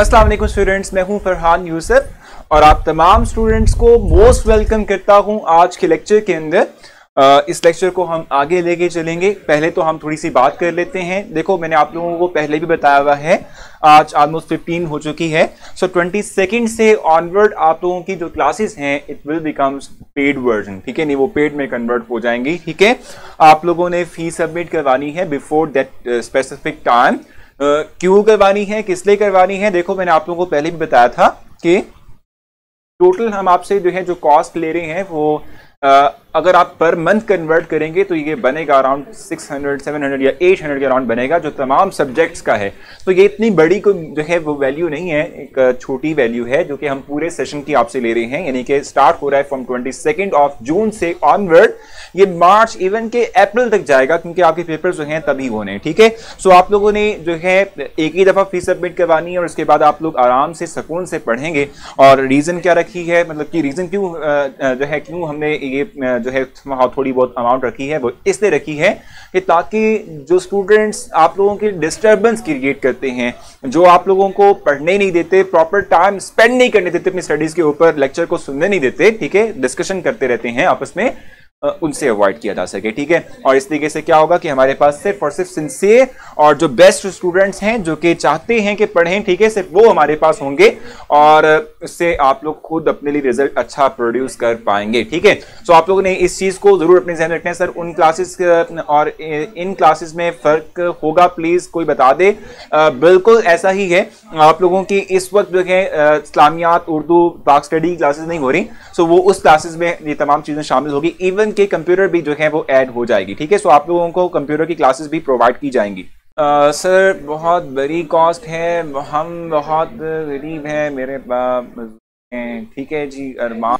अस्सलाम वालेकुम स्टूडेंट्स, मैं हूं फरहान यूसुफ और आप तमाम स्टूडेंट्स को मोस्ट वेलकम करता हूं आज के लेक्चर के अंदर। इस लेक्चर को हम आगे लेके चलेंगे। पहले तो हम थोड़ी सी बात कर लेते हैं। देखो, मैंने आप लोगों को पहले भी बताया हुआ है, आज ऑलमोस्ट 15 हो चुकी है। सो 22 से ऑनवर्ड आप लोगों की जो क्लासेस हैं it will becomes paid version, ठीक है, नहीं वो पेड में कन्वर्ट हो जाएंगी, ठीक है। आप लोगों ने फीस सबमिट करवानी है बिफोर दैट स्पेसिफिक टाइम। क्यों करवानी है, किस लिए करवानी है? देखो, मैंने आप लोगों को पहले भी बताया था कि टोटल हम आपसे जो कॉस्ट ले रहे हैं वो अगर आप पर मंथ कन्वर्ट करेंगे तो ये बनेगा अराउंड 600, 700 या 800 के अराउंड बनेगा, जो तमाम सब्जेक्ट्स का है। तो ये इतनी बड़ी कोई वो वैल्यू नहीं है, एक छोटी वैल्यू है जो कि हम पूरे सेशन की आपसे ले रहे हैं। यानी कि स्टार्ट हो रहा है फ्रॉम 22 जून से ऑनवर्ड, ये मार्च इवन के अप्रैल तक जाएगा, क्योंकि आपके पेपर जो हैं तभी होने, ठीक है। सो आप लोगों ने एक ही दफा फीस सबमिट करवानी है और उसके बाद आप लोग आराम से सुकून से पढ़ेंगे। और रीजन क्या रखी है, मतलब कि रीजन क्यों हमने ये थोड़ी बहुत अमाउंट रखी है, वो इसलिए रखी है कि ताकि जो स्टूडेंट्स आप लोगों की डिस्टर्बेंस क्रिएट करते हैं, जो आप लोगों को पढ़ने नहीं देते, प्रॉपर टाइम स्पेंड नहीं करने देते अपनी स्टडीज के ऊपर, लेक्चर को सुनने नहीं देते, ठीक है, डिस्कशन करते रहते हैं आपस में, उनसे अवॉइड किया जा सके, ठीक है। और इस तरीके से क्या होगा कि हमारे पास सिर्फ और सिर्फ सिंसियर और जो बेस्ट स्टूडेंट्स हैं जो कि चाहते हैं कि पढ़ें, ठीक है, सिर्फ वो हमारे पास होंगे और इससे आप लोग खुद अपने लिए रिजल्ट अच्छा प्रोड्यूस कर पाएंगे, ठीक है। सो आप लोगों ने इस चीज को जरूर अपने ज़हन में रखना है। सर, उन क्लासेस और इन क्लासेस में फर्क होगा, प्लीज कोई बता दे। बिल्कुल ऐसा ही है। आप लोगों की इस वक्त इस्लामियात, उर्दू, पाक स्टडी क्लासेस नहीं हो रही, सो वो उस क्लासेस में ये तमाम चीजें शामिल होगी। इवन के कंप्यूटर भी वो ऐड हो जाएगी, ठीक है। सो आप लोगों को कंप्यूटर की क्लासेस भी प्रोवाइड की जाएंगी। सर, बहुत बड़ी कॉस्ट है, हम बहुत गरीब हैं, मेरे पास, ठीक है जी, अरमान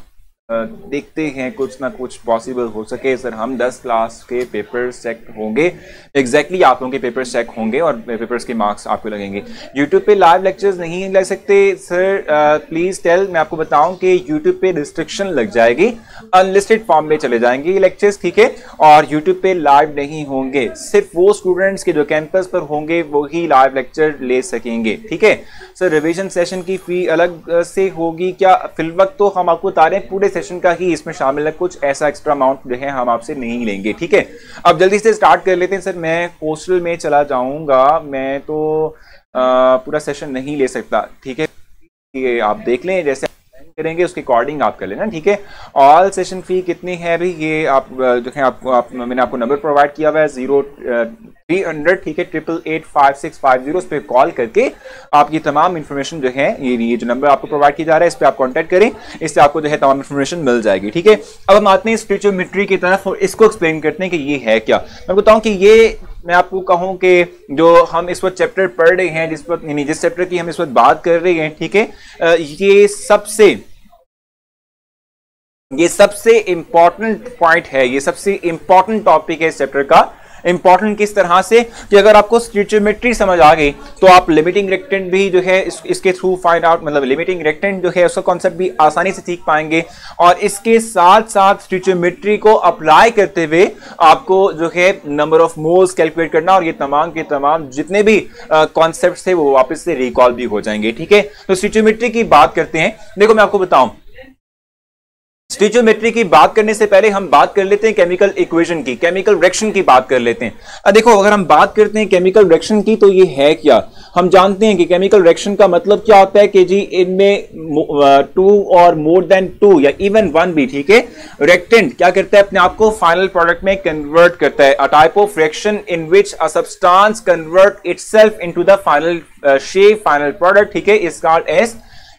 देखते हैं कुछ ना कुछ पॉसिबल हो सके। सर, हम 10 क्लास के पेपर्स चेक होंगे, एग्जैक्टली आप लोगों के पेपर्स चेक होंगे और पेपर्स के मार्क्स आपको लगेंगे। यूट्यूब पे लाइव लेक्चर्स नहीं लग सकते सर, प्लीज टेल। मैं आपको बताऊं कि यूट्यूब पे रिस्ट्रिक्शन लग जाएगी, अनलिस्टेड फॉर्म में चले जाएंगे ये लेक्चर्स, ठीक है, और यूट्यूब पे लाइव नहीं होंगे। सिर्फ वो स्टूडेंट्स के जो कैंपस पर होंगे वो ही लाइव लेक्चर ले सकेंगे, ठीक है। सर, रिविजन सेशन की फी अलग से होगी क्या? फिल वक्त तो हम आपको बता रहे हैं पूरे सेशन का ही इसमें शामिल है, कुछ ऐसा एक्स्ट्रा अमाउंट हम आपसे नहीं लेंगे, ठीक है। अब जल्दी से स्टार्ट कर लेते हैं। सर, मैं पोस्टल में चला जाऊंगा, मैं तो पूरा सेशन नहीं ले सकता, ठीक है, ये आप देख लें, जैसे करेंगे उसके अकॉर्डिंग आप कर लेना, ठीक है। ऑल सेशन फी कितनी है अभी, ये आप मैंने आपको नंबर प्रोवाइड किया हुआ है 0300, ठीक है, 888550, उस पर कॉल करके आप ये तमाम इन्फॉर्मेशन ये जो नंबर आपको प्रोवाइड किया जा रहा है इस पर आप कांटेक्ट करें, इससे आपको तमाम इन्फॉर्मेशन मिल जाएगी, ठीक है। अब हम आते हैं स्टिचोमेट्री की तरफ और इसको एक्सप्लेन करते हैं कि ये है क्या। मैं बताऊं कि ये, मैं आपको कहूं कि जो हम इस वक्त चैप्टर पढ़ रहे हैं, जिस चैप्टर की हम इस वक्त बात कर रहे हैं, ठीक है, ये सबसे इंपॉर्टेंट पॉइंट है, ये सबसे इंपॉर्टेंट टॉपिक है इस चैप्टर का। इंपॉर्टेंट किस तरह से कि अगर आपको स्टिचोमेट्री समझ आ गई तो आप लिमिटिंग रेक्टेंट भी इसके थ्रू फाइंड आउट, मतलब लिमिटिंग रेक्टेंट उसका कॉन्सेप्ट भी आसानी से सीख पाएंगे। और इसके साथ साथ स्टिचोमेट्री को अप्लाई करते हुए आपको नंबर ऑफ मोल्स कैलकुलेट करना और ये तमाम के तमाम जितने भी कॉन्सेप्ट थे वो वापस से रिकॉल भी हो जाएंगे, ठीक है। तो स्टिचोमेट्री की बात करते हैं। देखो, मैं आपको बताऊं, स्टिचोमेट्री की बात करने से पहले हम बात कर लेते हैं केमिकल इक्वेशन की, केमिकल रिएक्शन की बात कर लेते हैं। देखो, अगर हम बात करते हैं केमिकल रिएक्शन की तो ये है क्या? हम जानते हैं कि केमिकल रिएक्शन का मतलब क्या होता है कि जी इनमें 2 और मोर देन 2 या इवन 1 भी, ठीक है, रिएक्टेंट क्या करता है, अपने आप को फाइनल प्रोडक्ट में कन्वर्ट करता है। A type of reaction in which a substance convert itself into the final shape, final product, ठीक है, is called as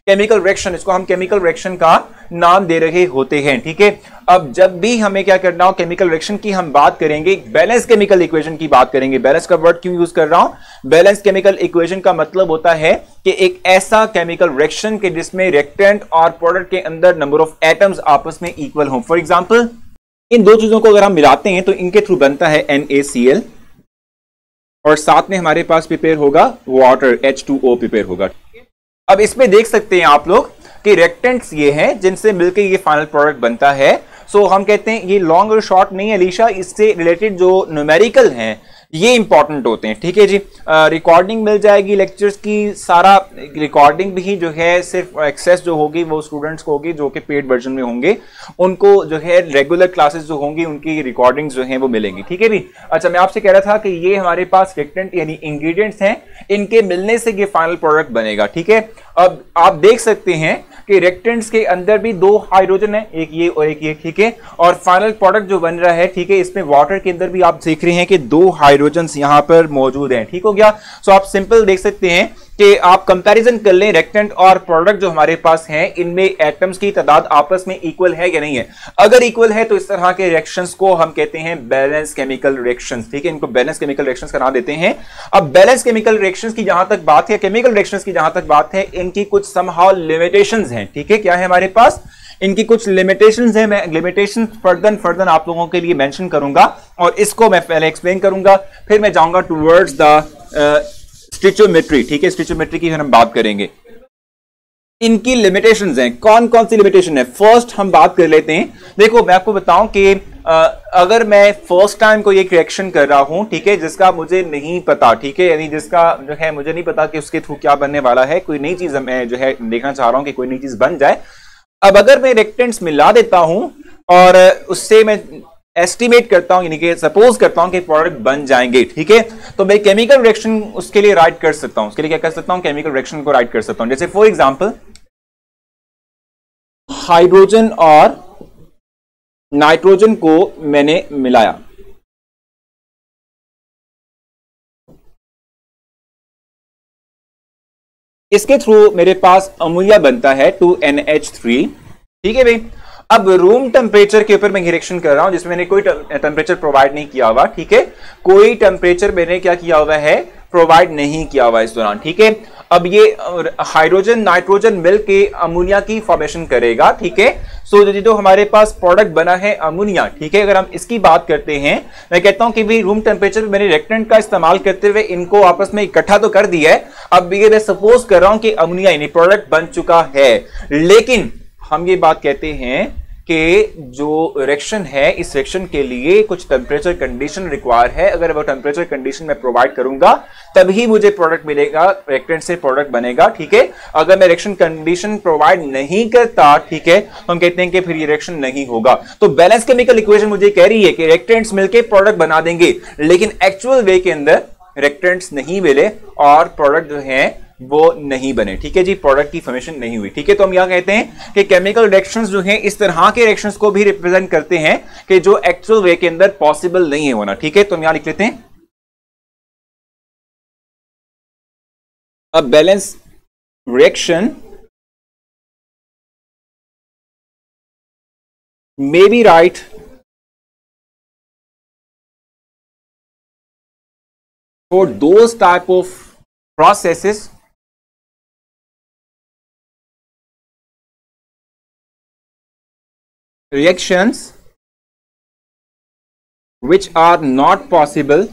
chemical reaction. इसको हम केमिकल रिएक्शन का नाम दे रहे होते हैं, ठीक है। अब जब भी हमें क्या करना हो, केमिकल रिएक्शन की हम बात करेंगे, बैलेंस केमिकल इक्वेशन की बात करेंगे। बैलेंस का वर्ड क्यों यूज कर रहा हूं? बैलेंस केमिकल इक्वेशन का मतलब होता है कि एक ऐसा केमिकल रिएक्शन के जिसमें रिएक्टेंट और प्रोडक्ट के अंदर नंबर ऑफ एटम्स आपस में इक्वल हो। फॉर एग्जांपल, इन दो चीजों को अगर हम मिलाते हैं तो इनके थ्रू बनता है NaCl और साथ में हमारे पास प्रिपेयर होगा वाटर, H2O प्रिपेयर होगा। अब इसमें देख सकते हैं आप लोग कि रिएक्टेंट्स ये हैं जिनसे मिलकर ये फाइनल प्रोडक्ट बनता है। सो हम कहते हैं ये लॉन्ग और शॉर्ट नहीं है अलीशा, इससे रिलेटेड जो न्यूमेरिकल हैं ये इंपॉर्टेंट होते हैं, ठीक है जी। रिकॉर्डिंग मिल जाएगी लेक्चर्स की, सारा रिकॉर्डिंग भी जो है सिर्फ एक्सेस जो होगी वो स्टूडेंट्स को होगी जो कि पेड वर्जन में होंगे, उनको जो है रेगुलर क्लासेस जो होंगी उनकी रिकॉर्डिंग्स जो है वो मिलेंगी, ठीक है भी। अच्छा, मैं आपसे कह रहा था कि ये हमारे पास रिएक्टेंट यानी इंग्रेडिएंट्स हैं, इनके मिलने से ये फाइनल प्रोडक्ट बनेगा, ठीक है। अब आप देख सकते हैं कि रिएक्टेंट्स के अंदर भी दो हाइड्रोजन है, एक ये और एक ये, ठीक है। और फाइनल प्रोडक्ट जो बन रहा है, ठीक है, इसमें वाटर के अंदर भी आप देख रहे हैं कि दो हाइड्रोजन्स यहां पर मौजूद हैं, ठीक हो गया। सो आप सिंपल देख सकते हैं कि आप कंपैरिजन कर लें रिएक्टेंट और प्रोडक्ट जो हमारे पास हैं, इनमें एटम्स की तादाद आपस में इक्वल है या नहीं है। अगर इक्वल है तो इस तरह के रिएक्शंस को हम कहते हैं बैलेंस केमिकल रिएक्शंस, ठीक है, इनको बैलेंस केमिकल रिएक्शंस का नाम देते हैं। अब बैलेंस केमिकल रिएक्शंस की जहां तक बात है, केमिकल रिएक्शंस की जहां तक बात है, इनकी कुछ समहाउ लिमिटेशंस हैं, ठीक है। क्या है हमारे पास, इनकी कुछ लिमिटेशंस है। मैं लिमिटेशन फर्दर आप लोगों के लिए मेंशन करूंगा और इसको मैं पहले एक्सप्लेन करूंगा, फिर मैं जाऊंगा टुवर्ड्स द स्टिचोमेट्री, ठीक है। स्टिचोमेट्री की हम बात करेंगे। इनकी लिमिटेशंस हैं, कौन कौन सी लिमिटेशन है, फर्स्ट हम बात कर लेते हैं। देखो, मैं आपको बताऊं कि अगर मैं फर्स्ट टाइम कोई एक रिएक्शन कर रहा हूं, ठीक है, जिसका मुझे नहीं पता, ठीक है, यानी जिसका जो है मुझे नहीं पता कि उसके थ्रू क्या बनने वाला है, कोई नई चीज मैं जो है देखना चाह रहा हूं कि कोई नई चीज बन जाए। अब अगर मैं रिएक्टेंट्स मिला देता हूं और उससे मैं एस्टिमेट करता हूं, यानी कि सपोज करता हूं कि प्रोडक्ट बन जाएंगे, ठीक है, तो मैं केमिकल रिएक्शन उसके लिए राइट कर सकता हूं। उसके लिए क्या कर सकता हूं, केमिकल रिएक्शन को राइट कर सकता हूं। जैसे फॉर एग्जांपल हाइड्रोजन और नाइट्रोजन को मैंने मिलाया, इसके थ्रू मेरे पास अमोनिया बनता है 2NH3, ठीक है भाई। अब रूम टेम्परेचर के ऊपर मैं रिएक्शन कर रहा हूं जिसमें मैंने कोई टेम्परेचर प्रोवाइड नहीं किया हुआ, ठीक है, कोई टेम्परेचर मैंने क्या किया हुआ है, प्रोवाइड नहीं किया हुआ इस दौरान, ठीक है। अब ये हाइड्रोजन नाइट्रोजन मिलके अमोनिया की फॉर्मेशन करेगा, ठीक है। सो जो हमारे पास प्रोडक्ट बना है अमोनिया, ठीक है, अगर हम इसकी बात करते हैं, मैं कहता हूं कि भाई रूम टेम्परेचर पे मैंने रिएक्टेंट का इस्तेमाल करते हुए इनको आपस में इकट्ठा तो कर दिया है। अब ये मैं सपोज कर रहा हूं कि अमोनिया यानी प्रोडक्ट बन चुका है, लेकिन हम ये बात कहते हैं कि जो रिएक्शन है, इस रिएक्शन के लिए कुछ टेम्परेचर कंडीशन रिक्वायर है। अगर वो टेम्परेचर कंडीशन मैं प्रोवाइड करूंगा तभी मुझे प्रोडक्ट मिलेगा, रिएक्टेंट से प्रोडक्ट बनेगा, ठीक है। अगर मैं रिएक्शन कंडीशन प्रोवाइड नहीं करता, ठीक है, तो हम कहते हैं कि फिर ये रिएक्शन नहीं होगा। तो बैलेंस केमिकल इक्वेशन मुझे कह रही है कि रिएक्टेंट्स मिलकर प्रोडक्ट बना देंगे, लेकिन एक्चुअल वे के अंदर रिएक्टेंट्स नहीं मिले और प्रोडक्ट जो है वो नहीं बने, ठीक है जी, प्रोडक्ट की फॉर्मेशन नहीं हुई, ठीक है। तो हम यहां कहते हैं कि केमिकल रिएक्शंस जो हैं इस तरह के रिएक्शंस को भी रिप्रेजेंट करते हैं कि जो एक्चुअल वे के अंदर पॉसिबल नहीं है होना, ठीक है। तो हम यहां लिख लेते हैं a balance reaction may be right for those type of processes reactions which are not possible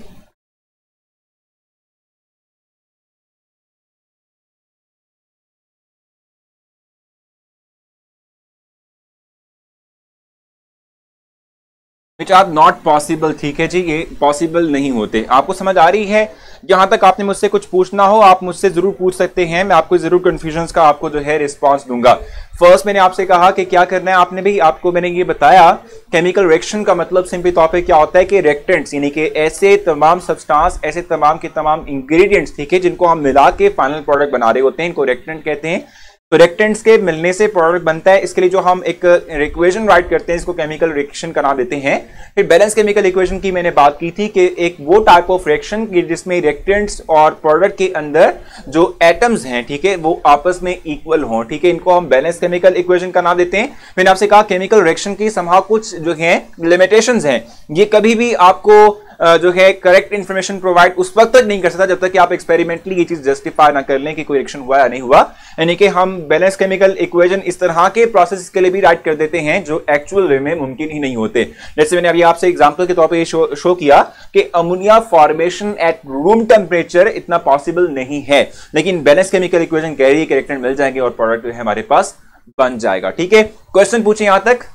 which are not possible, ठीक है जी, ये पॉसिबल नहीं होते। आपको समझ आ रही है? यहां तक आपने मुझसे कुछ पूछना हो आप मुझसे जरूर पूछ सकते हैं, मैं आपको जरूर कंफ्यूजन्स का आपको जो है रिस्पांस दूंगा। फर्स्ट मैंने आपसे कहा कि क्या करना है, आपने भी आपको मैंने ये बताया केमिकल रिएक्शन का मतलब सिंपली तौर पे क्या होता है कि रिएक्टेंट्स यानी कि ऐसे तमाम सब्सटेंस, ऐसे तमाम के तमाम इंग्रेडिएंट्स, ठीक है, जिनको हम मिला के फाइनल प्रोडक्ट बना रहे होते हैं, इनको रिएक्टेंट कहते हैं। तो रिएक्टेंट्स के मिलने से प्रोडक्ट बनता है, इसके लिए जो हम एक इक्वेशन राइट करते हैं इसको केमिकल रिएक्शन का नाम देते हैं। फिर बैलेंस केमिकल इक्वेशन की मैंने बात की थी कि एक वो टाइप ऑफ रिएक्शन जिसमें रिएक्टेंट्स और प्रोडक्ट के अंदर जो एटम्स हैं, ठीक है, वो आपस में इक्वल हों, ठीक है, इनको हम बैलेंस केमिकल इक्वेशन का नाम देते हैं। मैंने आपसे कहा केमिकल रिएक्शन की समहाउ कुछ जो है लिमिटेशंस हैं, ये कभी भी आपको जो है करेक्ट इंफॉर्मेशन प्रोवाइड उस वक्त तक नहीं कर सकता जब तक कि आप एक्सपेरिमेंटली ये चीज जस्टिफाई ना कर लें कि कोई रिएक्शन हुआ या नहीं हुआ। यानी कि हम बैलेंस केमिकल इक्वेशन इस तरह के प्रोसेस के लिए भी राइट कर देते हैं जो एक्चुअल वे में मुमकिन ही नहीं होते। जैसे मैंने अभी आपसे एग्जांपल के तौर पे ये शो किया कि ammonia formation at room temperature इतना पॉसिबल नहीं है, लेकिन बैलेंस केमिकल इक्वेशन कह रही है कि रिएक्टेंट मिल जाएंगे और प्रोडक्ट जो है हमारे पास बन जाएगा, ठीक है। क्वेश्चन पूछे यहां तक?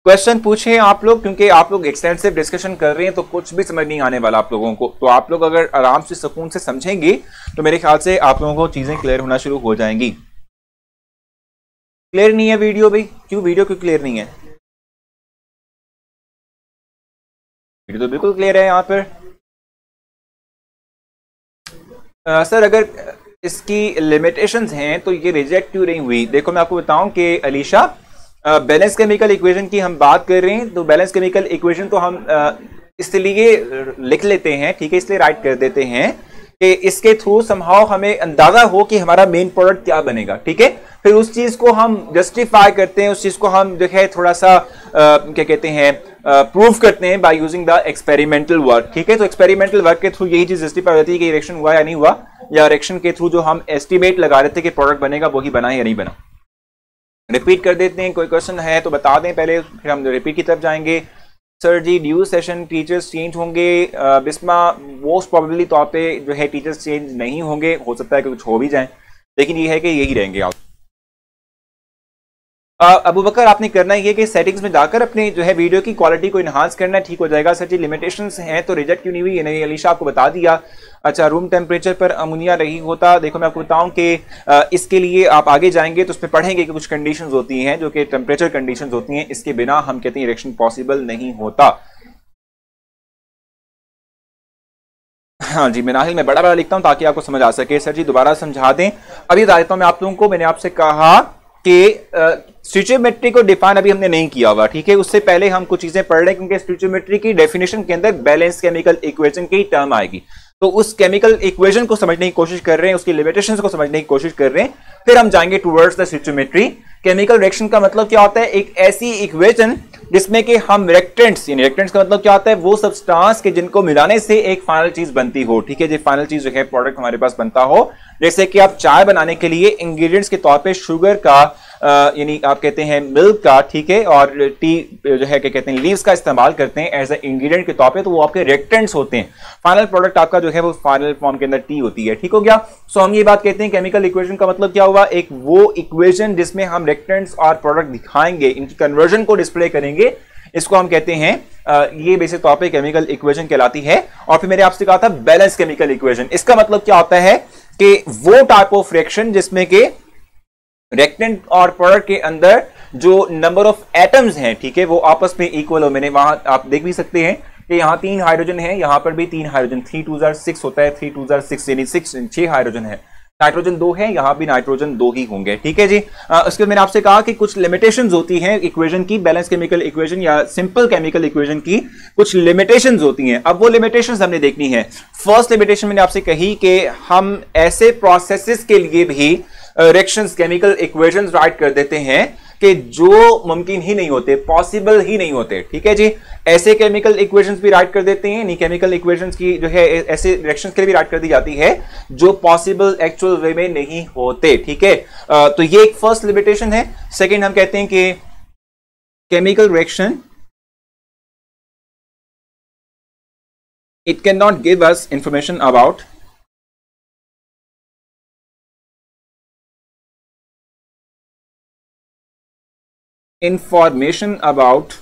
क्वेश्चन पूछे आप लोग, क्योंकि आप लोग एक्सटेंसिव डिस्कशन कर रहे हैं तो कुछ भी समझ नहीं आने वाला आप लोगों को। तो आप लोग अगर आराम से सुकून से समझेंगे तो मेरे ख्याल से आप लोगों को चीजें क्लियर होना शुरू हो जाएंगी। क्लियर नहीं है वीडियो भाई? क्यों वीडियो क्यों क्लियर नहीं है? वीडियो तो बिल्कुल क्लियर है यहाँ पर। सर अगर इसकी लिमिटेशंस हैं तो ये रिजेक्ट क्यों नहीं हुई? देखो मैं आपको बताऊं कि अलीशा, बैलेंस केमिकल इक्वेशन की हम बात कर रहे हैं, तो बैलेंस केमिकल इक्वेशन तो हम इसलिए लिख लेते हैं, ठीक है, इसलिए राइट कर देते हैं कि इसके थ्रू समहाउ हमें अंदाजा हो कि हमारा मेन प्रोडक्ट क्या बनेगा, ठीक है। फिर उस चीज को हम जस्टिफाई करते हैं, उस चीज को हम जो है थोड़ा सा क्या कहते हैं प्रूव करते हैं by using the experimental work, ठीक है। तो एक्सपेरिमेंटल वर्क के थ्रू यही चीज जस्टिफाई होती है कि रिएक्शन हुआ या नहीं हुआ, या रिएक्शन के थ्रू जो हम एस्टिमेट लगा रहे थे कि प्रोडक्ट बनेगा वही बना या नहीं बना। रिपीट कर देते हैं, कोई क्वेश्चन है तो बता दें पहले, फिर हम रिपीट की तरफ जाएंगे। सर जी ड्यू सेशन टीचर्स चेंज होंगे? बिस्मा मोस्ट प्रोबेबली तौर पे जो है टीचर्स चेंज नहीं होंगे, हो सकता है कि कुछ हो भी जाए, लेकिन ये है कि यही रहेंगे आप। अबू बकर आपने करना ही है कि सेटिंग्स में जाकर अपने जो है वीडियो की क्वालिटी को इनहांस करना, ठीक हो जाएगा। सर जी लिमिटेशंस हैं तो रिजेक्ट क्यों नहीं हुई? नहीं, अलीशा आपको बता दिया। अच्छा, रूम टेम्परेचर पर अमोनिया नहीं होता? देखो मैं आपको बताऊं कि इसके लिए आप आगे जाएंगे तो उसमें पढ़ेंगे कि कुछ कंडीशंस होती हैं जो कि टेम्परेचर कंडीशंस होती हैं, इसके बिना हम कहते हैं रिएक्शन पॉसिबल नहीं होता। हाँ जी मिनाहिल, मैं बड़ा बड़ा लिखता हूं ताकि आपको समझ आ सके। सर जी दोबारा समझा दें। अभी बता देता हूं मैं आप लोगों को, मैंने आपसे कहा कि स्टोइचियोमेट्री को डिफाइन अभी हमने नहीं किया हुआ, ठीक है। उससे पहले हम कुछ चीजें पढ़ रहे हैं, क्योंकि स्टोइचियोमेट्री की डेफिनेशन के अंदर बैलेंस केमिकल इक्वेशन की टर्म आएगी, तो उस केमिकल इक्वेशन को समझने की कोशिश कर रहे हैं, उसकी लिमिटेशंस को समझने की कोशिश कर रहे हैं, फिर हम जाएंगे towards the stoichiometry. Chemical reaction का मतलब क्या होता है? एक ऐसी इक्वेशन जिसमें कि हम रिएक्टेंट्स, यानी रिएक्टेंट्स का मतलब क्या होता है? वो सब्सटेंस के जिनको मिलाने से एक फाइनल चीज बनती हो, ठीक है। जो फाइनल चीज जो है प्रोडक्ट हमारे पास बनता हो, जैसे कि आप चाय बनाने के लिए इंग्रेडिएंट्स के तौर पे शुगर का यानी आप कहते हैं मिल्क का, ठीक है, और टी जो है क्या कहते हैं लीव्स का इस्तेमाल करते हैं एज ए इंग्रेडिएंट के तौर पे, तो वो आपके रिएक्टेंट्स होते हैं। फाइनल प्रोडक्ट आपका जो है वो फाइनल फॉर्म के अंदर टी होती है, ठीक हो गया। सो हम ये बात कहते हैं केमिकल इक्वेशन का मतलब क्या हुआ? एक वो इक्वेशन जिसमें हम रिएक्टेंट्स और प्रोडक्ट दिखाएंगे, इनकी कन्वर्जन को डिस्प्ले करेंगे, इसको हम कहते हैं ये बेसिक तौर पे केमिकल इक्वेशन कहलाती है। और फिर मैंने आपसे कहा था बैलेंस केमिकल इक्वेशन, इसका मतलब क्या होता है कि वो टाइप ऑफ रिएक्शन जिसमें के रिएक्टेंट और प्रोडक्ट के अंदर जो नंबर ऑफ एटम्स हैं, ठीक है, वो आपस में इक्वल हो। मैंने वहां आप देख भी सकते हैं कि यहाँ 3 हाइड्रोजन है, यहाँ पर भी 3 हाइड्रोजन, 3 2 6 होता है, 3 2 6 यानी 6 हाइड्रोजन है। नाइट्रोजन 2 है, यहां भी नाइट्रोजन 2 ही होंगे, ठीक है जी। उसके बाद मैंने आपसे कहा कि कुछ लिमिटेशंस होती हैं इक्वेशन की, बैलेंस केमिकल इक्वेशन या सिंपल केमिकल इक्वेशन की कुछ लिमिटेशंस होती हैं। अब वो लिमिटेशंस हमने देखनी है। फर्स्ट लिमिटेशन मैंने आपसे कही कि हम ऐसे प्रोसेसेस के लिए भी रिएक्शंस केमिकल इक्वेशंस राइट कर देते हैं कि जो मुमकिन ही नहीं होते, पॉसिबल ही नहीं होते, ठीक है जी। ऐसे केमिकल इक्वेशंस भी राइट कर देते हैं, नहीं केमिकल इक्वेशंस की जो है ऐसे रिएक्शंस के लिए भी राइट कर दी जाती है जो पॉसिबल एक्चुअल वे में नहीं होते, ठीक है। तो ये एक फर्स्ट लिमिटेशन है। सेकंड हम कहते हैं कि chemical reaction it can not give us information about information about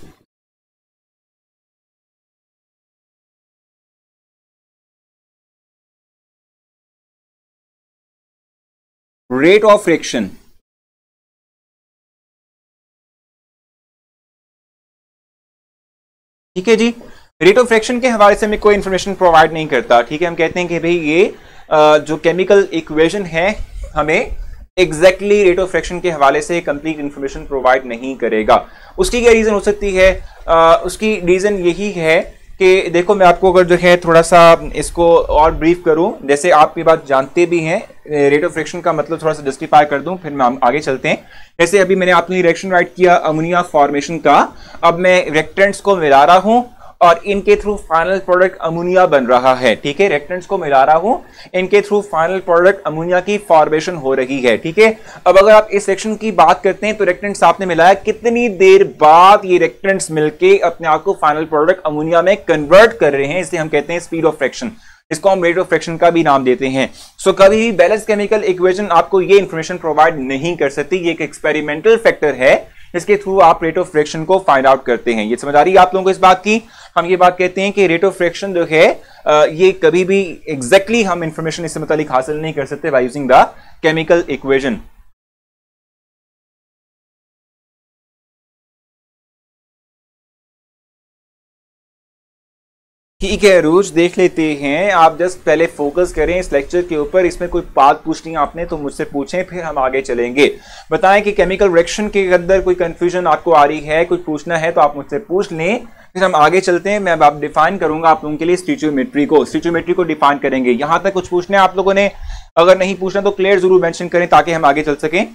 rate of reaction, ठीक है जी। रेट ऑफ रिएक्शन के हवाले से हमें कोई इंफॉर्मेशन प्रोवाइड नहीं करता, ठीक है। हम कहते हैं कि भाई ये जो केमिकल इक्वेशन है हमें एग्जैक्टली रेट ऑफ रिएक्शन के हवाले से कंप्लीट इंफॉर्मेशन प्रोवाइड नहीं करेगा। उसकी क्या रीजन हो सकती है? उसकी रीजन यही है कि देखो मैं आपको अगर जो है थोड़ा सा इसको और ब्रीफ करूं, जैसे आप ये बात जानते भी हैं, रेट ऑफ रिएक्शन का मतलब थोड़ा सा जस्टिफाई कर दूं, फिर मैं आगे चलते हैं। जैसे अभी मैंने आपने रिएक्शन राइट किया अमोनिया फॉर्मेशन का, अब मैं रिएक्टेंट्स को मिला रहा हूं और इनके थ्रू फाइनल प्रोडक्ट अमोनिया बन रहा है, ठीक है। रिएक्टेंट्स को मिला रहा हूं, इनके थ्रू फाइनल प्रोडक्ट अमोनिया की फॉर्मेशन हो रही है, ठीक है। अब अगर आप इस रिएक्शन की बात करते हैं तो रिएक्टेंट्स आपने मिलाया, कितनी देर बाद ये रिएक्टेंट्स मिलके अपने आप को फाइनल प्रोडक्ट अमोनिया में कन्वर्ट कर रहे हैं, इसलिए हम कहते हैं स्पीड ऑफ रिएक्शन। इसको हम रेट ऑफ रिएक्शन का भी नाम देते हैं। सो कभी भी बैलेंस केमिकल इक्वेशन आपको ये इंफॉर्मेशन प्रोवाइड नहीं कर सकती। ये एक एक्सपेरिमेंटल फैक्टर है इसके थ्रू आप रेट ऑफ फ्रैक्शन को फाइंड आउट करते हैं। ये समझ आ रही है आप लोगों को इस बात की? हम ये बात कहते हैं कि रेट ऑफ फ्रैक्शन जो है ये कभी भी एग्जैक्टली हम इंफॉर्मेशन इससे मुतालिक हासिल नहीं कर सकते by using the chemical equation. ठीक है रूज, देख लेते हैं। आप जस्ट पहले फोकस करें इस लेक्चर के ऊपर। इसमें कोई बात पूछनी है आपने तो मुझसे पूछें, फिर हम आगे चलेंगे। बताएं कि केमिकल रिएक्शन के अंदर कोई कंफ्यूजन आपको आ रही है, कुछ पूछना है तो आप मुझसे पूछ लें, फिर हम आगे चलते हैं। मैं अब डिफाइन करूंगा आप लोगों के लिए स्टीचियोमेट्री को डिफाइन करेंगे। यहां तक कुछ पूछना है आप लोगों ने? अगर नहीं पूछना तो क्लियर जरूर मेंशन करें ताकि हम आगे चल सकें।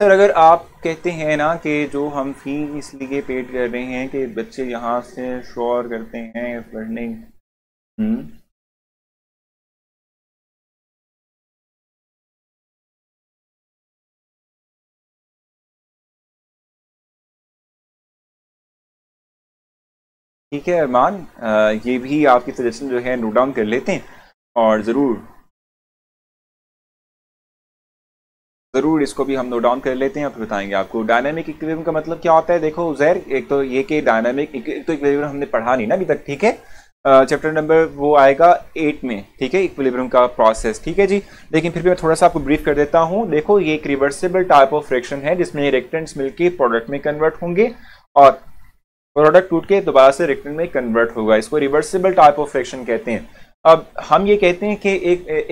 सर अगर आप कहते हैं ना कि जो हम फी इसलिए पेड कर रहे हैं कि बच्चे यहाँ से शोर करते हैं पढ़ने। हम्म। ठीक है अरमान, ये भी आपकी सजेशन जो है नोट डाउन कर लेते हैं और ज़रूर इसको भी हम नोट डाउन कर लेते हैं और फिर बताएंगे आपको। डायनामिक इक्विलिब्रियम का मतलब क्या होता है? देखो उज़ैर, एक तो ये कि डायनामिक एक तो इक्विलिब्रियम हमने पढ़ा नहीं ना अभी तक, ठीक है? चैप्टर नंबर वो आएगा 8 में, ठीक है, इक्विलिब्रियम का प्रोसेस, ठीक है जी। लेकिन फिर भी मैं थोड़ा सा आपको ब्रीफ कर देता हूँ। देखो ये एक रिवर्सिबल टाइप ऑफ फ्रैक्शन है जिसमें रिएक्टेंट्स मिलके प्रोडक्ट में कन्वर्ट होंगे और प्रोडक्ट टूट के दोबारा से रिएक्टेंट में कन्वर्ट होगा। इसको रिवर्सिबल टाइप ऑफ फ्रैक्शन कहते हैं। अब हम ये कहते हैं कि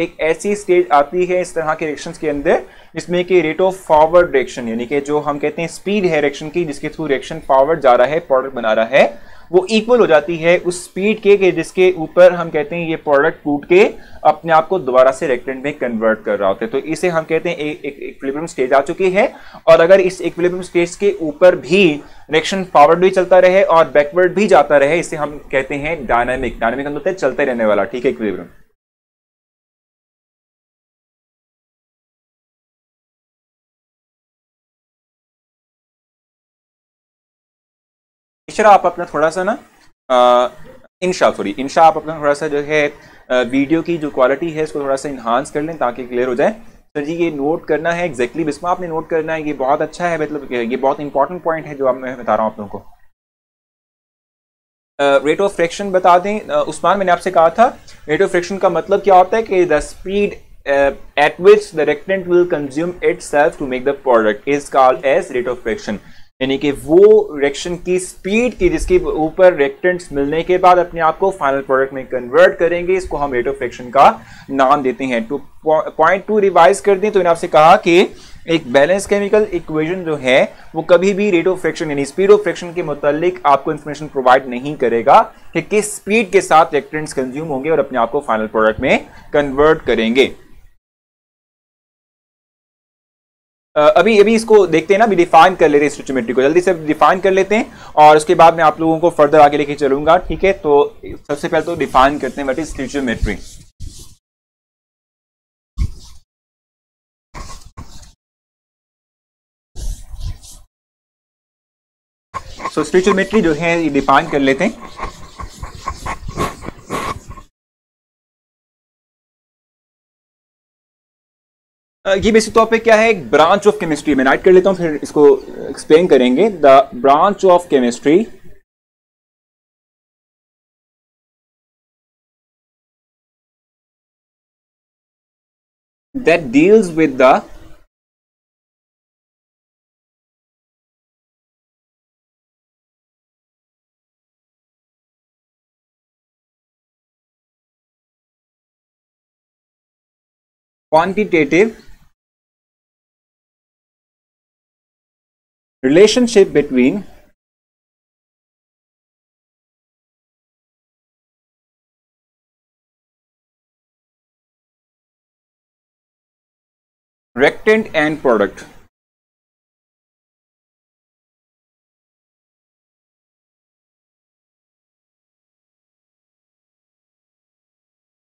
एक ऐसी स्टेज आती है इस तरह के रिएक्शंस के अंदर जिसमें कि रेट ऑफ फॉरवर्ड रिएक्शन, यानी कि जो हम कहते हैं स्पीड है रिएक्शन की, जिसके थ्रू रिएक्शन फॉरवर्ड जा रहा है, प्रोडक्ट बना रहा है, वो इक्वल हो जाती है उस स्पीड के जिसके ऊपर हम कहते हैं ये प्रोडक्ट टूट के अपने आप को दोबारा से रिएक्टेंट में कन्वर्ट कर रहा होता है। तो इसे हम कहते हैं एक इक्विलिब्रियम स्टेज आ चुकी है। और अगर इस इक्विलिब्रियम स्टेज के ऊपर भी रिएक्शन फॉरवर्ड भी चलता रहे और बैकवर्ड भी जाता रहे, इसे हम कहते हैं डायनामिक। डायनामिक मतलब होता है चलते रहने वाला, ठीक है, इक्विलिब्रियम। इंशा आप अपना थोड़ा सा ना इंशा आप अपना थोड़ा सा जो है वीडियो की जो क्वालिटी है इसको थोड़ा सा इन्हांस कर लें ताकि क्लियर हो जाए। सर जी ये नोट करना है एग्जैक्टली बिस्मा आपने नोट करना है, ये बहुत अच्छा है, मतलब ये बहुत इंपॉर्टेंट पॉइंट है जो आप मैं बता रहा हूँ आप लोगों को। रेट ऑफ फ्रैक्शन बता दें उस्मान, मैंने आपसे कहा था रेट ऑफ फ्रैक्शन का मतलब क्या होता है कि the speed at which the reactant will consume itself to make the product is called as rate of fraction। यानी कि वो रिएक्शन की स्पीड की जिसके ऊपर रिएक्टेंट्स मिलने के बाद अपने आप को फाइनल प्रोडक्ट में कन्वर्ट करेंगे, इसको हम रेट ऑफ फ्रैक्शन का नाम देते हैं। तो पॉइंट 2 रिवाइज कर दें तो मैंने आपसे कहा कि एक बैलेंस केमिकल इक्वेशन जो है वो कभी भी रेट ऑफ फ्रैक्शन यानी स्पीड ऑफ फ्रैक्शन के मुतालिक आपको इंफॉर्मेशन प्रोवाइड नहीं करेगा कि किस स्पीड के साथ रिएक्टेंट्स कंज्यूम होंगे और अपने आप को फाइनल प्रोडक्ट में कन्वर्ट करेंगे। अभी अभी इसको देखते हैं ना, अभी डिफाइन कर लेते हैं स्टोइचियोमेट्री को, जल्दी से डिफाइन कर लेते हैं और उसके बाद मैं आप लोगों को फर्दर आगे लेके चलूंगा, ठीक है? तो सबसे पहले तो डिफाइन करते हैं what is stoichiometry. So stoichiometry जो है ये डिफाइन कर लेते हैं। ये बेसिक टॉपिक क्या है? एक ब्रांच ऑफ केमिस्ट्री। मैं नाइट कर लेता हूं फिर इसको एक्सप्लेन करेंगे। The branch of chemistry that deals with the quantitative relationship between reactant and product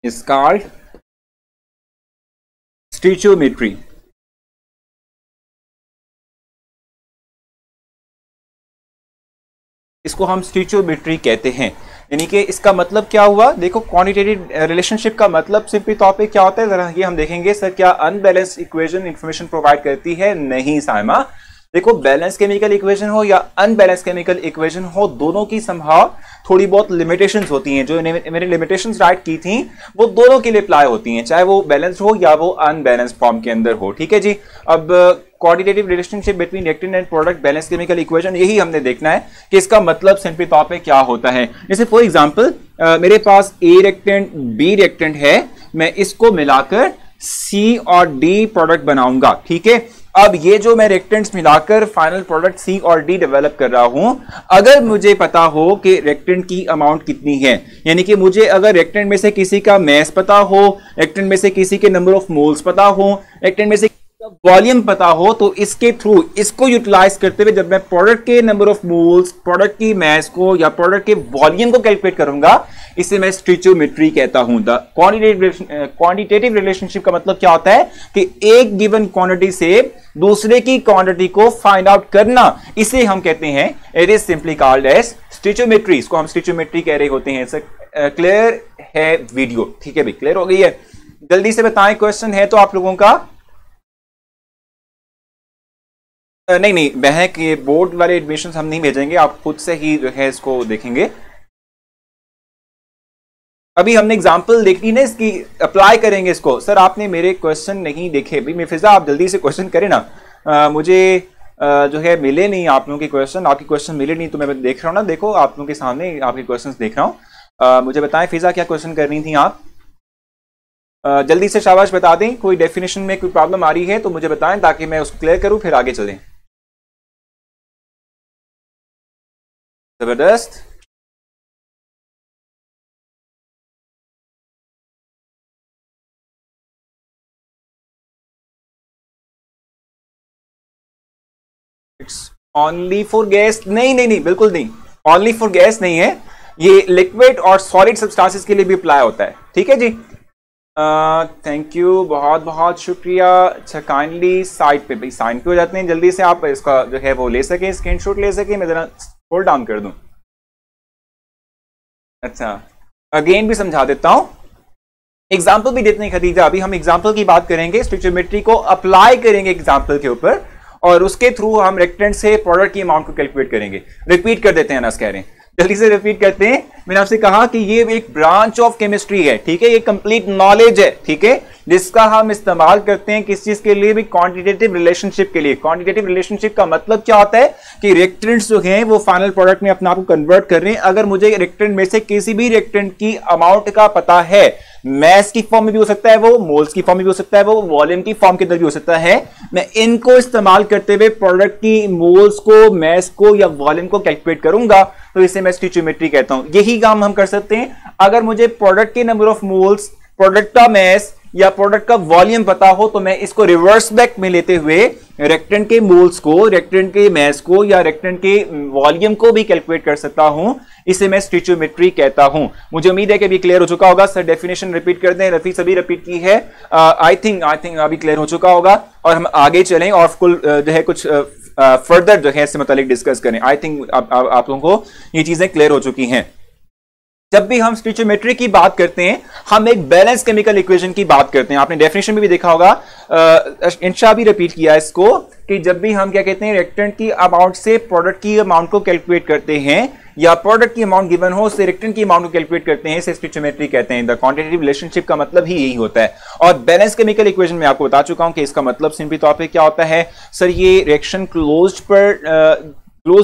is called stoichiometry। इसको हम स्टिचोमेट्री कहते हैं। यानी कि इसका मतलब क्या हुआ, देखो क्वांटिटेटिव रिलेशनशिप का मतलब सिंपली तौर पे क्या होता है, जरा ये हम देखेंगे। सर क्या अनबैलेंस्ड इक्वेशन इंफॉर्मेशन प्रोवाइड करती है? नहीं साइमा। देखो बैलेंस केमिकल इक्वेशन हो या अनबैलेंस केमिकल इक्वेशन हो, दोनों की संभाव थोड़ी बहुत लिमिटेशंस होती हैं। जो मैंने लिमिटेशंस राइट की थी वो दोनों के लिए अप्लाई होती हैं, चाहे वो बैलेंस्ड हो या वो अनबैलेंस्ड फॉर्म के अंदर हो। ठीक है जी। अब quantitative relationship between reactant and product balance chemical equation, यही हमने देखना है कि इसका मतलब सिंपली तौर पे क्या होता है। जैसे फॉर एग्जांपल मेरे पास ए रिएक्टेंट बी रिएक्टेंट है, मैं इसको मिलाकर सी और डी प्रोडक्ट बनाऊंगा। ठीक है। अब ये जो मैं रिएक्टेंट्स मिलाकर फाइनल प्रोडक्ट सी और डी डेवलप कर रहा हूं, अगर मुझे पता हो कि रिएक्टेंट की अमाउंट कितनी है, यानी कि मुझे अगर रिएक्टेंट में से किसी का मैस पता हो, रिएक्टेंट में से किसी के नंबर ऑफ मोल्स पता हो, रिएक्टेंट में से वॉल्यूम पता हो, तो इसके थ्रू इसको यूटिलाइज करते हुए जब मैं प्रोडक्ट के नंबर ऑफ मोल्स, प्रोडक्ट की मैस को या प्रोडक्ट के वॉल्यूम को कैलकुलेट करूंगा, इसे मैं स्टिचोमेट्री कहता हूं। द क्वांटिटेटिव रिलेशनशिप का मतलब क्या होता है कि एक गिवन क्वांटिटी से दूसरे की क्वांटिटी को फाइंड आउट करना, इसे हम कहते हैं, it is simply called as stichometry. इसको हम स्टिचोमेट्री कह रहे होते हैं। क्लियर है वीडियो? ठीक है भाई, क्लियर हो गई है? जल्दी से बताएं, क्वेश्चन है तो आप लोगों का? नहीं, बहन के बोर्ड वाले एडमिशन हम नहीं भेजेंगे, आप खुद से ही जो है इसको देखेंगे। अभी हमने एग्जांपल देखी ना, इसकी अप्लाई करेंगे इसको। सर आपने मेरे क्वेश्चन नहीं देखे भी, मैं फिजा आप जल्दी से क्वेश्चन करें ना। मुझे जो है मिले नहीं आप लोगों के क्वेश्चन, आपके क्वेश्चन मिले नहीं, तो मैं देख रहा हूँ ना, देखो आप लोगों के सामने आपके क्वेश्चन देख रहा हूँ। मुझे बताएं फिजा क्या क्वेश्चन करनी थी आप? जल्दी से शाबाश बता दें। कोई डेफिनेशन में कोई प्रॉब्लम आ रही है तो मुझे बताएं ताकि मैं उसको क्लियर करूं, फिर आगे चलें। जबरदस्त। It's only for gas? नहीं, बिल्कुल नहीं, ओनली फॉर गैस नहीं है, ये लिक्विड और सॉलिड सब्सटेंसेस के लिए भी अप्लाई होता है। ठीक है जी। थैंक यू, बहुत बहुत शुक्रिया। अच्छा काइंडली साइड पे, भाई साइन पे हो जाते हैं, जल्दी से आप इसका जो है वो ले सके, स्क्रीनशॉट ले सके। मैं जरा होल्ड डाउन कर दूं। अच्छा अगेन भी समझा देता हूं, एग्जाम्पल भी देते हैं खदीजा। अभी हम एग्जाम्पल की बात करेंगे, स्टिचोमेट्री को अप्लाई करेंगे एग्जाम्पल के ऊपर, और उसके थ्रू हम रिएक्टेंट से प्रोडक्ट की अमाउंट को कैलकुलेट करेंगे। रिपीट कर देते हैं ना, कह रहे हैं, जल्दी से रिपीट करते हैं। मैंने आपसे कहा कि ये एक ब्रांच ऑफ केमिस्ट्री है। ठीक है, ये कंप्लीट नॉलेज है। ठीक है, जिसका हम इस्तेमाल करते हैं किस चीज के लिए भी? क्वांटिटेटिव रिलेशनशिप के लिए। क्वांटिटेटिव रिलेशनशिप का मतलब क्या होता है कि रिएक्टेंट्स जो हैं वो फाइनल प्रोडक्ट में अपने आप को कन्वर्ट कर रहे हैं। अगर मुझे रिएक्टेंट में से किसी भी रिएक्टेंट की अमाउंट का पता है, मैस की फॉर्म में भी हो सकता है वो, मोल्स की फॉर्म में भी हो सकता है वो, वॉल्यूम की फॉर्म के अंदर भी हो सकता है, मैं इनको इस्तेमाल करते हुए प्रोडक्ट की मोल्स को, मैस को या वॉल्यूम को कैलकुलेट करूंगा, तो इसे मैं स्टिचोमेट्री कहता हूं। यही काम हम कर सकते हैं। अगर मुझे प्रोडक्ट के नंबर ऑफ मोल्स, प्रोडक्ट का मैस या प्रोडक्ट का वॉल्यूम पता हो, तो मैं इसको रिवर्स बैक में लेते हुए रिएक्टेंट के मोल्स को, रिएक्टेंट के मैस को या रिएक्टेंट के वॉल्यूम को भी कैलकुलेट कर सकता हूं। इसे मैं स्टिचोमेट्री कहता हूं। मुझे उम्मीद है कि अभी क्लियर हो चुका होगा। सर डेफिनेशन रिपीट कर दें, रफी सभी रिपीट की है। आई थिंक अभी क्लियर हो चुका होगा, और हम आगे चलें और फुल जो है कुछ फर्दर जो है इससे मतलब डिस्कस करें। आई थिंक आप लोगों को ये चीजें क्लियर हो चुकी हैं। जब भी हम स्टिचोमेट्री की बात करते हैं, हम एक बैलेंस केमिकल इक्वेशन की बात करते हैं। आपने डेफिनेशन में भी देखा होगा, इंशा भी रिपीट किया इसको, कि जब भी हम क्या कहते हैं, रिएक्टेंट की अमाउंट से प्रोडक्ट की अमाउंट को कैलकुलेट करते हैं, या प्रोडक्ट की अमाउंट गिवन हो उससे रिएक्टेंट की अमाउंट को कैलकुलेट करते हैं, इसे स्टिचोमेट्री कहते हैं। द क्वांटिटेटिव रिलेशनशिप का मतलब ही यही होता है। और बैलेंस केमिकल इक्वेशन में आपको बता चुका हूं कि इसका मतलब सिंपली तौर पे क्या होता है। सर ये रिएक्शन क्लोज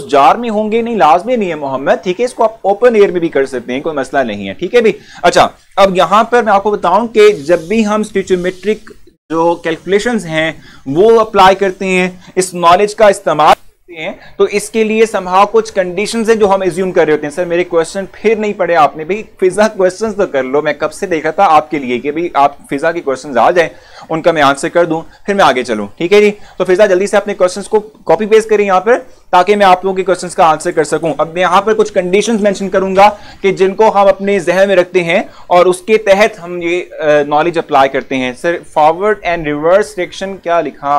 जार में होंगे? नहीं, लाजमी नहीं है मोहम्मद। ठीक है, इसको आप ओपन एयर में भी कर सकते हैं, कोई मसला नहीं है। ठीक है भी। अच्छा, अब यहां पर मैं आपको बताऊं कि जब भी हम स्टिचोमेट्रिक जो कैलकुलेशंस हैं वो अप्लाई करते हैं, इस नॉलेज का इस्तेमाल करते हैं, तो इसके लिए संभाव कुछ कंडीशंस हैं जो हम एज्यूम कर रहे होते हैं। सर मेरे क्वेश्चन फिर नहीं पढ़े आपने? भाई फिजा क्वेश्चंस तो कर लो, मैं कब से देखा था आपके लिए कि भाई आप फिजा के क्वेश्चंस आ जाए, उनका मैं आंसर कर दूं, फिर मैं आगे चलूं। ठीक है जी। तो फिजा जल्दी से अपने क्वेश्चंस को कॉपी पेस्ट करें यहां पर, ताकि मैं आप लोगों के क्वेश्चंस का आंसर कर सकूं। अब मैं यहां पर कुछ कंडीशंस मेंशन करूंगा कि जिनको हम अपने जहन में रखते हैं और उसके तहत हम ये नॉलेज अप्लाई करते हैं। Sir forward and reverse reaction क्या लिखा?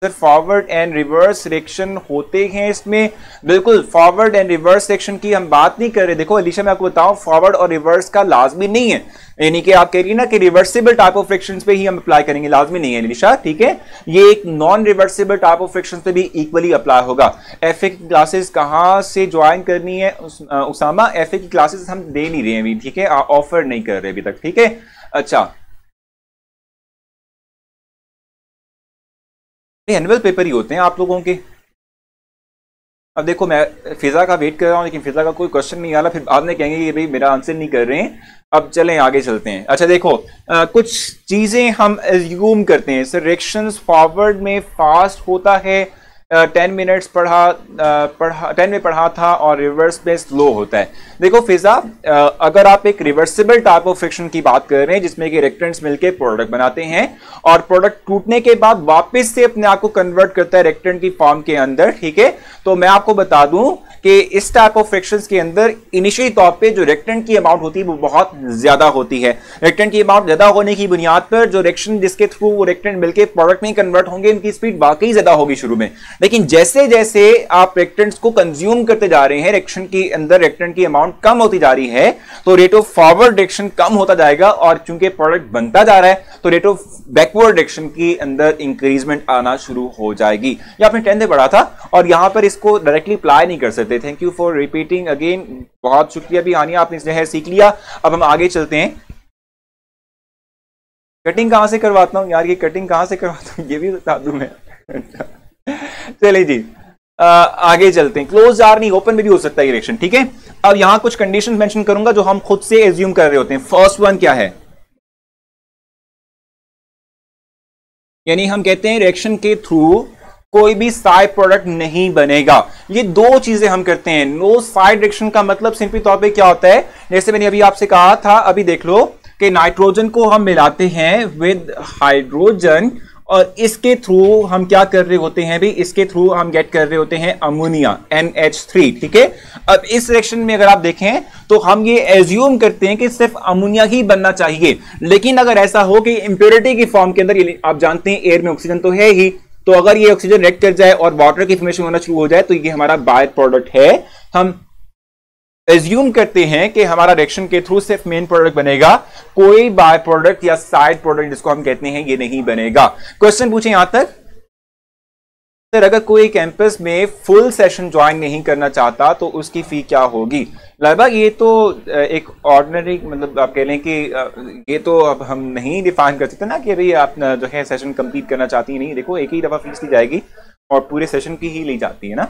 Sir forward and reverse section होते हैं इसमें, बिल्कुल फॉरवर्ड एंड रिवर्स सेक्शन की हम बात नहीं कर रहे। देखो अलीशा मैं आपको बताऊं फॉरवर्ड और रिवर्स का लाजमी नहीं है, यानी कि आप कह रही है ना कि रिवर्सिबल टाइप ऑफ फ्रिक्शंस पे ही हम अप्लाई करेंगे, लाजमी नहीं है अलीशा, ठीक है। ये एक non reversible type of frictions पे भी इक्वली अप्लाई होगा। एफए की क्लासेस कहां से ज्वाइन करनी है उसामा? एफए की क्लासेस हम दे नहीं रहे हैं अभी, ठीक है, ऑफर नहीं कर रहे अभी तक, ठीक है। अच्छा एनुअल पेपर ही होते हैं आप लोगों के। अब देखो मैं फिजा का वेट कर रहा हूं लेकिन फिजा का कोई क्वेश्चन नहीं आ रहा, फिर बाद में कहेंगे कि भाई मेरा आंसर नहीं कर रहे हैं। अब चलें आगे चलते हैं। अच्छा देखो कुछ चीजें हम एज्यूम करते हैं। सिलेक्शंस फॉरवर्ड में फास्ट होता है, 10 मिनट्स 10 में पढ़ा था, और रिवर्स में स्लो होता है। देखो फिजा अगर आप एक रिवर्सिबल टाइप ऑफ फ्रिक्शन की बात कर रहे हैं जिसमें कि रेक्टेंट्स मिलके प्रोडक्ट बनाते हैं और प्रोडक्ट टूटने के बाद वापस से अपने आप को कन्वर्ट करता है रेक्टेंट की फॉर्म के अंदर, ठीक है, तो मैं आपको बता दूं कि इस टाइप ऑफ फ्रिक्शंस के अंदर इनिशियली तौर पे जो रेक्टेंट की अमाउंट होती है वो बहुत ज्यादा होती है। रेक्टेंट की अमाउंट ज्यादा होने की बुनियाद पर जो रिएक्शन जिसके थ्रू वो रेक्टेंट मिलके प्रोडक्ट में कन्वर्ट होंगे उनकी स्पीड वाकई ज्यादा होगी शुरू में, लेकिन जैसे जैसे आप रेक्टेंट्स को कंज्यूम करते जा रहे हैं रिएक्शन के अंदर रेक्टेंट की अमाउंट कम होती जा रही है तो रेट ऑफ फॉरवर्ड डायरेक्शन कम होता जाएगा, और चूंकि प्रोडक्ट बनता जा रहा है तो रेट ऑफ बैकवर्ड डायरेक्शन के अंदर इंक्रीजमेंट आना शुरू हो जाएगी। ये आपने 10 में पढ़ा था और यहां पर इसको डायरेक्टली अप्लाई नहीं कर सकते। Thank you for repeating again, बहुत शुक्रिया भी हानिया, आपने जो है सीख लिया। अब हम आगे चलते हैं। कटिंग कहां से करवाता हूं यार, ये कटिंग कहां से करवाता हूं ये भी बता दूं मैं। चलिए जी आगे चलते हैं। क्लोज जार नहीं ओपन में भी हो सकता है ये रिएक्शन, ठीक है। अब यहां कुछ कंडीशन मेंशन करूंगा जो हम खुद से एज्यूम कर रहे होते हैं। फर्स्ट वन क्या है, यानी हम कहते हैं रिएक्शन के थ्रू कोई भी साइड प्रोडक्ट नहीं बनेगा। ये दो चीजें हम करते हैं। नो साइड रिएक्शन का मतलब सिंपली तौर पे क्या होता है, जैसे मैंने अभी आपसे कहा था, अभी देख लो कि नाइट्रोजन को हम मिलाते हैं विद हाइड्रोजन और इसके थ्रू हम क्या कर रहे होते हैं भी, इसके थ्रू हम गेट कर रहे होते हैं अमोनिया NH3, ठीक है। अब इस रिएक्शन में अगर आप देखें तो हम ये एज्यूम करते हैं कि सिर्फ अमोनिया ही बनना चाहिए, लेकिन अगर ऐसा हो कि इंप्योरिटी की फॉर्म के अंदर, आप जानते हैं एयर में ऑक्सीजन तो है ही, तो अगर ये ऑक्सीजन रिएक्ट कर जाए और वाटर की फॉर्मेशन होना शुरू हो जाए तो ये हमारा बाय प्रोडक्ट है। हम एज्यूम करते हैं कि हमारा रिएक्शन के थ्रू सिर्फ मेन प्रोडक्ट बनेगा, कोई बाय प्रोडक्ट या साइड प्रोडक्ट जिसको हम कहते हैं ये नहीं बनेगा। क्वेश्चन पूछे यहां तक सर, अगर कोई कैंपस में फुल सेशन ज्वाइन नहीं करना चाहता तो उसकी फी क्या होगी? लगभग ये तो एक ऑर्डिनरी, मतलब आप कह लें कि ये तो अब हम नहीं डिफाइन कर सकते ना कि भाई आप जो है सेशन कंप्लीट करना चाहती नहीं। देखो एक ही दफा फीस ली जाएगी और पूरे सेशन की ही ली जाती है ना।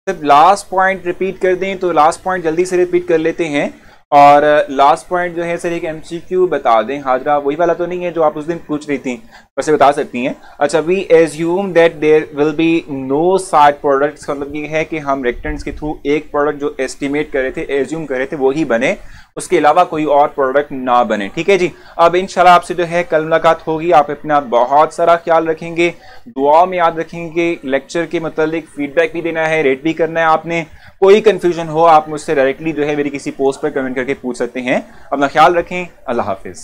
सिर्फ लास्ट पॉइंट रिपीट कर दें तो लास्ट पॉइंट जल्दी से रिपीट कर लेते हैं। और लास्ट पॉइंट जो है सर एक MCQ बता दें। हाजरा वही वाला तो नहीं है जो आप उस दिन पूछ रही थी, वैसे बता सकती हैं। अच्छा, we assume that there will be no side products, मतलब ये है कि हम रेक्टेंट्स के थ्रू एक प्रोडक्ट जो एस्टिमेट कर रहे थे, एज्यूम कर रहे थे, वो ही बने, उसके अलावा कोई और प्रोडक्ट ना बने, ठीक है जी। अब इंशाल्लाह आपसे जो है कल मुलाकात होगी। आप अपना बहुत सारा ख्याल रखेंगे, दुआ में याद रखेंगे, लेक्चर के मतलब फीडबैक भी देना है, रेट भी करना है आपने। कोई कंफ्यूजन हो आप मुझसे डायरेक्टली जो है मेरी किसी पोस्ट पर कमेंट करके पूछ सकते हैं। अपना ख्याल रखें, अल्लाह हाफिज।